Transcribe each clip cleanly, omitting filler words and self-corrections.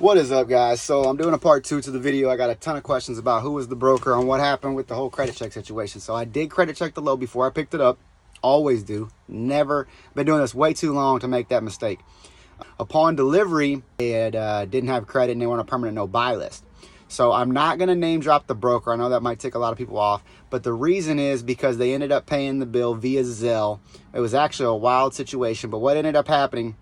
What is up, guys? So I'm doing a part 2 to the video. I got a ton of questions about who was the broker and what happened with the whole credit check situation. So I did credit check the load before I picked it up. Always do. Never. Been doing this way too long to make that mistake. Upon delivery, they didn't have credit and they were on a permanent no-buy list. So I'm not going to name drop the broker. I know that might tick a lot of people off. But the reason is because they ended up paying the bill via Zelle. It was actually a wild situation. But what ended up happening,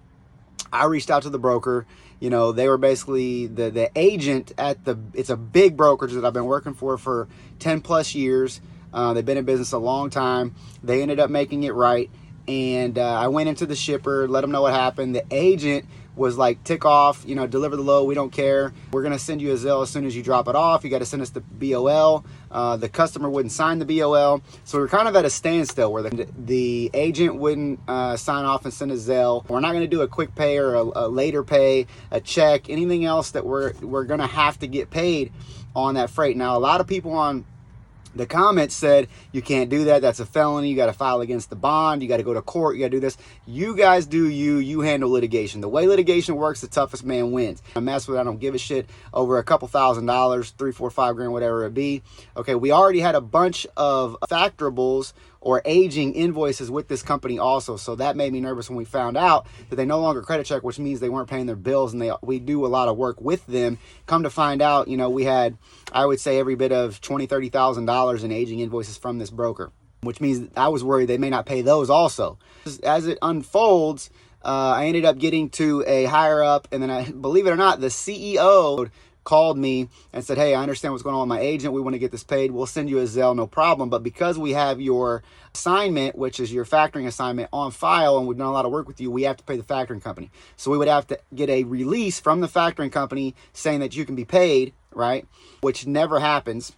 I reached out to the broker. You know, they were basically the agent at it's a big brokerage that I've been working for 10 plus years. They've been in business a long time. They ended up making it right. And I went into the shipper, let them know what happened. The agent was like, tick off, you know, deliver the load. We don't care. We're going to send you a Zelle as soon as you drop it off. You got to send us the BOL. The customer wouldn't sign the BOL. So we were kind of at a standstill where the agent wouldn't sign off and send a Zelle. We're not going to do a quick pay or a later pay, a check, anything else that we're going to have to get paid on that freight. Now, a lot of people on the comments said, you can't do that. That's a felony. You got to file against the bond. You got to go to court. You got to do this. You guys do you handle litigation. The way litigation works, the toughest man wins. I mess with it. I don't give a shit over a couple $1,000, $3, $4, $5 whatever it be. Okay, we already had a bunch of factorables or aging invoices with this company also. So that made me nervous when we found out that they no longer credit check, which means they weren't paying their bills, and we do a lot of work with them. Come to find out, you know, we had, I would say, every bit of $20,000, $30,000 in aging invoices from this broker, which means I was worried they may not pay those also. As it unfolds, I ended up getting to a higher up, and then believe it or not, the CEO called me and said, hey, I understand what's going on with my agent. We want to get this paid. We'll send you a Zelle, no problem. But because we have your assignment, which is your factoring assignment, on file, and we've done a lot of work with you, we have to pay the factoring company. So we would have to get a release from the factoring company saying that you can be paid, right? Which never happens.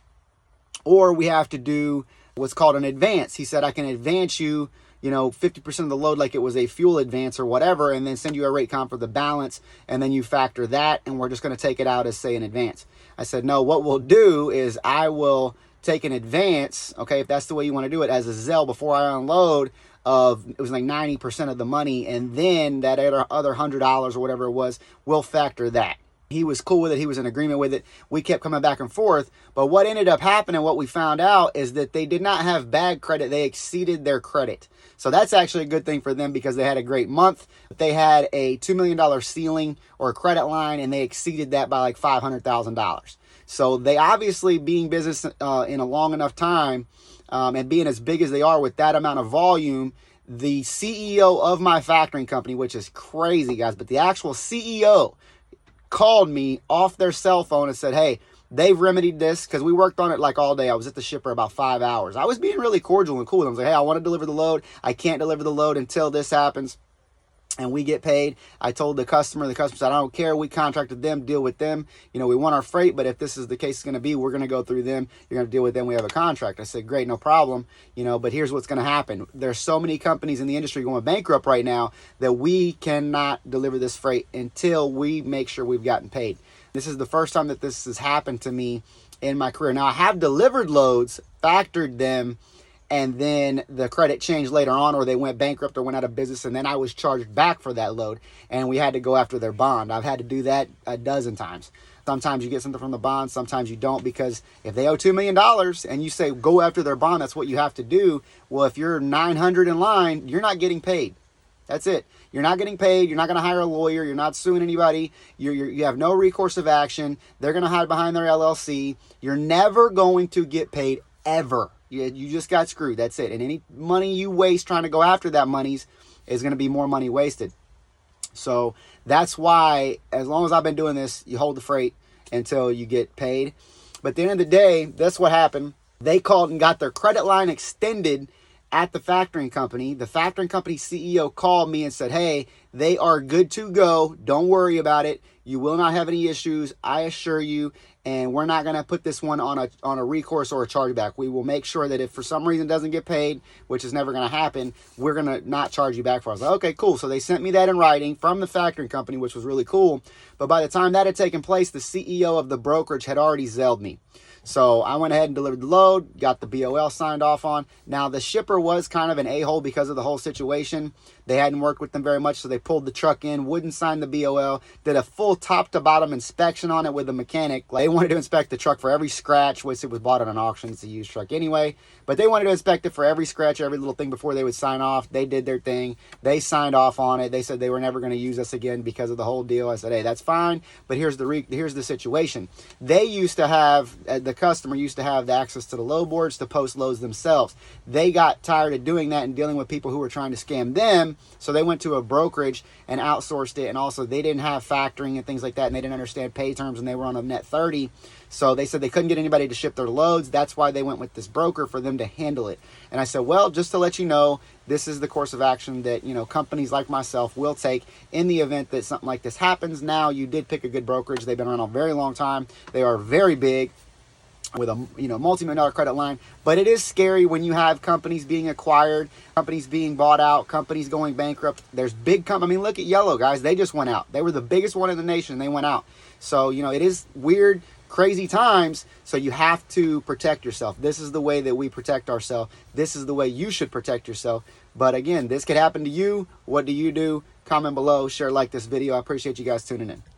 Or we have to do what's called an advance. He said, I can advance you, 50% of the load like it was a fuel advance or whatever, and then send you a rate comp for the balance, and then you factor that, and we're just going to take it out as, say, an advance. I said, no, what we'll do is I will take an advance, okay, if that's the way you want to do it, as a Zelle before I unload it was like 90% of the money, and then that other $100 or whatever it was, we'll factor that. He was cool with it. He was in agreement with it. We kept coming back and forth. But what ended up happening, what we found out, is that they did not have bad credit. They exceeded their credit. So that's actually a good thing for them because they had a great month. They had a $2 million ceiling or a credit line, and they exceeded that by like $500,000. So they obviously, being business in a long enough time and being as big as they are with that amount of volume, the CEO of my factoring company, which is crazy, guys, but the actual CEO called me off their cell phone and said, hey, they've remedied this, because we worked on it like all day. I was at the shipper about 5 hours. I was being really cordial and cool. I was like, hey, I want to deliver the load. I can't deliver the load until this happens and we get paid. I told the customer said, I don't care. We contracted them, deal with them. We want our freight, but if this is the case it's going to be, we're going to go through them. You're going to deal with them. We have a contract. I said, great, no problem. But here's what's going to happen. There's so many companies in the industry going bankrupt right now that we cannot deliver this freight until we make sure we've gotten paid. This is the first time that this has happened to me in my career. Now, I have delivered loads, factored them, and then the credit changed later on, or they went bankrupt or went out of business, and then I was charged back for that load, and we had to go after their bond. I've had to do that a dozen times. Sometimes you get something from the bond, sometimes you don't, because if they owe $2 million and you say go after their bond, that's what you have to do. Well, if you're 900 in line, you're not getting paid. That's it. You're not getting paid. You're not going to hire a lawyer. You're not suing anybody. You have no recourse of action. They're going to hide behind their LLC. You're never going to get paid ever. You just got screwed. That's it. And any money you waste trying to go after that money's is going to be more money wasted. So that's why, as long as I've been doing this, you hold the freight until you get paid. But at the end of the day, that's what happened. They called and got their credit line extended at the factoring company. The factoring company CEO called me and said, hey, they are good to go. Don't worry about it. You will not have any issues, I assure you. And we're not going to put this one on a recourse or a chargeback. We will make sure that if for some reason it doesn't get paid, which is never going to happen, we're going to not charge you back for it. I was like, okay, cool. So they sent me that in writing from the factoring company, which was really cool. But by the time that had taken place, the CEO of the brokerage had already Zelled me. So I went ahead and delivered the load, got the BOL signed off on. Now the shipper was kind of an a-hole because of the whole situation. They hadn't worked with them very much, so they pulled the truck in, wouldn't sign the BOL, did a full top to bottom inspection on it with the mechanic. They wanted to inspect the truck for every scratch, which it was bought at an auction. It's a used truck anyway, but they wanted to inspect it for every scratch, every little thing before they would sign off. They did their thing. They signed off on it. They said they were never going to use us again because of the whole deal. I said, hey, that's fine, but here's the situation. They used to have, the customer used to have the access to the load boards to post loads themselves. They got tired of doing that and dealing with people who were trying to scam them, so they went to a brokerage and outsourced it. And also they didn't have factoring and things like that, and they didn't understand pay terms, and they were on a net 30. So they said they couldn't get anybody to ship their loads. That's why they went with this broker, for them to handle it. And I said, well, just to let you know, this is the course of action that, you know, companies like myself will take in the event that something like this happens. Now, you did pick a good brokerage. They've been around a very long time. They are very big, with a, you know, multi-million-dollar credit line. But it is scary when you have companies being acquired, companies being bought out, companies going bankrupt. There's big I mean, look at Yellow, guys. They just went out. They were the biggest one in the nation. They went out. So, you know, it is weird, crazy times. So you have to protect yourself. This is the way that we protect ourselves. This is the way you should protect yourself. But again, this could happen to you. What do you do? Comment below, share, like this video. I appreciate you guys tuning in.